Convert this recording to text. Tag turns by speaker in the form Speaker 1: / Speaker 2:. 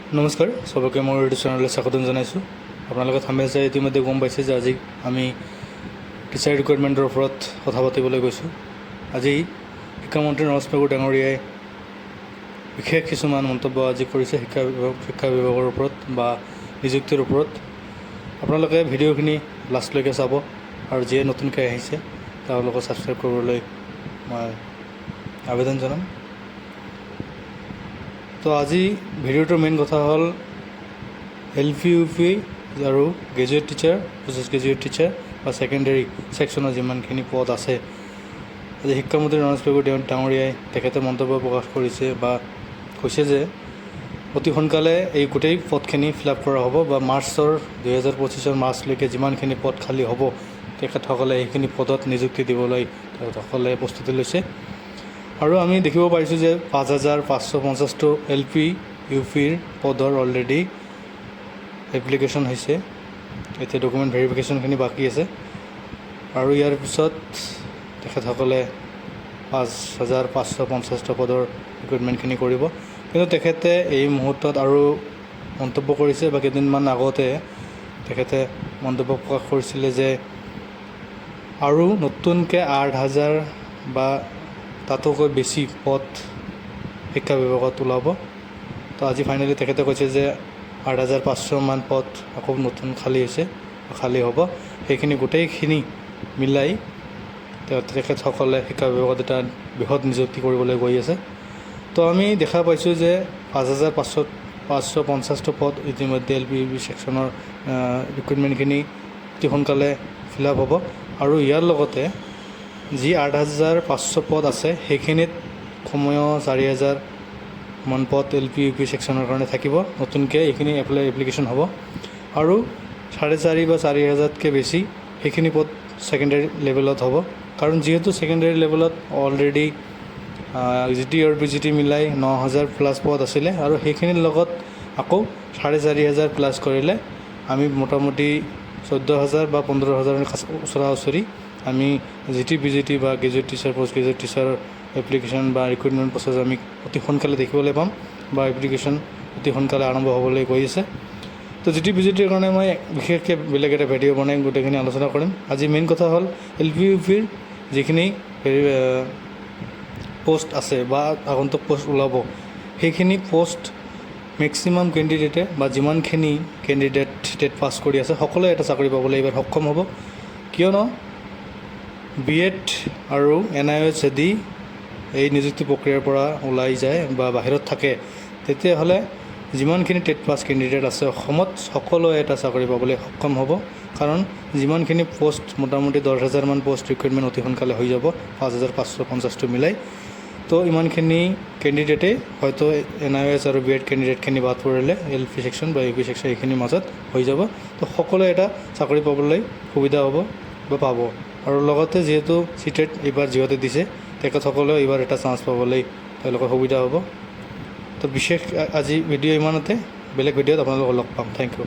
Speaker 1: নমস্কাৰ সবকে মোৰ ইউটিউব চেনেললৈ স্বাগতম জনাইছোঁ। আপোনালোকে থাম্বনেইল চাই ইতিমধ্যে গম পাইছে যে আজি আমি টিচাৰ ৰিক্ৰুইটমেণ্টৰ ওপৰত কথা পাতিবলৈ গৈছোঁ। আজি শিক্ষামন্ত্ৰী নৰেশ পেগু ডাঙৰীয়াই বিশেষ কিছুমান মন্তব্য আজি কৰিছে শিক্ষা বিভাগৰ ওপৰত বা নিযুক্তিৰ ওপৰত। আপোনালোকে ভিডিঅ'খিনি লাষ্টলৈকে চাব আৰু যিয়ে নতুনকৈ আহিছে তেওঁলোকক ছাবস্ক্ৰাইব কৰিবলৈ মই আবেদন জনাম। তো আজি ভিডিঅ'টোৰ মেইন কথা হ'ল LP UP আৰু graduate teacher post graduate teacher বা ছেকেণ্ডেৰী ছেকশ্যনৰ যিমানখিনি পদ আছে, আজি শিক্ষামন্ত্ৰী নৰেশ পেগু ডাঙৰীয়াই তেখেতে মন্তব্য প্ৰকাশ কৰিছে বা কৈছে যে অতি সোনকালে এই গোটেই পদখিনি ফিল আপ কৰা হ'ব বা 2025 মাৰ্চলৈকে যিমানখিনি পদ খালী হ'ব তেখেতসকলে এইখিনি পদত নিযুক্তি দিবলৈ তেখেতসকলে প্ৰস্তুতি লৈছে। আৰু আমি দেখিব পাৰিছোঁ যে 5550টো LP UPৰ পদৰ অলৰেডি এপ্লিকেশ্যন হৈছে। এতিয়া ডকুমেণ্ট ভেৰিফিকেশ্যনখিনি বাকী আছে আৰু ইয়াৰ পিছত তেখেতসকলে 5550টা পদৰ ৰিক্ৰুইটমেণ্টখিনি কৰিব। কিন্তু তেখেতে এই মুহূৰ্তত আৰু মন্তব্য কৰিছে বা কেইদিনমান আগতে তেখেতে মন্তব্য প্ৰকাশ কৰিছিলে যে আৰু নতুনকৈ 8000 বা তাতোকৈ বেছি পদ শিক্ষা বিভাগত ওলাব। তো আজি ফাইনেলি তেখেতে কৈছে যে 8500 মান পদ আকৌ নতুন খালী হ'ব। সেইখিনি গোটেইখিনি মিলাই তেখেতসকলে শিক্ষা বিভাগত এটা বৃহৎ নিযুক্তি কৰিবলৈ গৈ আছে। তো আমি দেখা পাইছোঁ যে 5550টা পদ ইতিমধ্যে LP UP ছেকশ্যনৰ ৰিক্ৰুইটমেণ্টখিনি অতি সোনকালে ফিল আপ হ'ব। আৰু ইয়াৰ লগতে যি 8500 পদ আছে সেইখিনিত কমেও 4000 মান পদ LP UP ছেকশ্যনৰ কাৰণে থাকিব। নতুনকৈ এইখিনি এপ্লিকেশ্যন হ'ব আৰু 4.5 বা 4000তকৈ বেছি সেইখিনি পদ ছেকেণ্ডেৰী লেভেলত হ'ব। কাৰণ যিহেতু ছেকেণ্ডেৰী লেভেলত অলৰেডি GT আৰু PGT মিলাই 9000+ পদ আছিলে আৰু সেইখিনিৰ লগত আকৌ 4500 প্লাছ কৰিলে আমি মোটামুটি 14000 বা 15000 ওচৰা ওচৰি আমি GT PGT বা গ্ৰেজুৱেট টিচাৰ পষ্ট গ্ৰেজুৱেট টিচাৰৰ এপ্লিকেশ্যন বা ৰিক্ৰুইটমেণ্ট প্ৰচেছ আমি অতি সোনকালে দেখিবলৈ পাম বা এপ্লিকেশ্যন অতি সোনকালে আৰম্ভ হ'বলৈ গৈ আছে। তো GT PGTৰ কাৰণে মই বিশেষকৈ বেলেগ এটা ভিডিঅ' বনাই গোটেইখিনি আলোচনা কৰিম। আজি মেইন কথা হ'ল LP UPৰ যিখিনি পোষ্ট আছে বা আগন্তুক পোষ্ট ওলাব সেইখিনি পোষ্ট মেক্সিমাম কেণ্ডিডেটে বা যিমানখিনি কেণ্ডিডেট টেট পাছ কৰি আছে সকলোৱে এটা চাকৰি পাবলৈ এইবাৰ সক্ষম হ'ব। কিয়নো BEd আৰু NIOS যদি এই নিযুক্তি প্ৰক্ৰিয়াৰ পৰা ওলাই যায় বা বাহিৰত থাকে তেতিয়াহ'লে যিমানখিনি টেট পাছ কেণ্ডিডেট আছে অসমত সকলোৱে এটা চাকৰি পাবলৈ সক্ষম হ'ব। কাৰণ যিমানখিনি পোষ্ট মোটামুটি 10000 মান পোষ্ট ৰিক্ৰুইটমেণ্ট অতি সোনকালে হৈ যাব 5550টো মিলাই। তো ইমানখিনি কেণ্ডিডেটেই হয়তো NIOS আৰু BEd কেণ্ডিডেটখিনি বাদ পৰিলে LP ছেকশ্যন বা UP ছেকশ্যন এইখিনি মাজত হৈ যাব। তো সকলোৱে এটা চাকৰি পাবলৈ সুবিধা হ'ব বা পাব। আৰু লগতে যিহেতু CTET এইবাৰ যিহেতু দিছে তেখেতসকলেও এইবাৰ এটা চান্স পাবলৈ তেওঁলোকৰ সুবিধা হ'ব। তো বিশেষ আজি ভিডিঅ' ইমানতে, বেলেগ ভিডিঅ'ত আপোনালোকক লগ পাম। Thank U.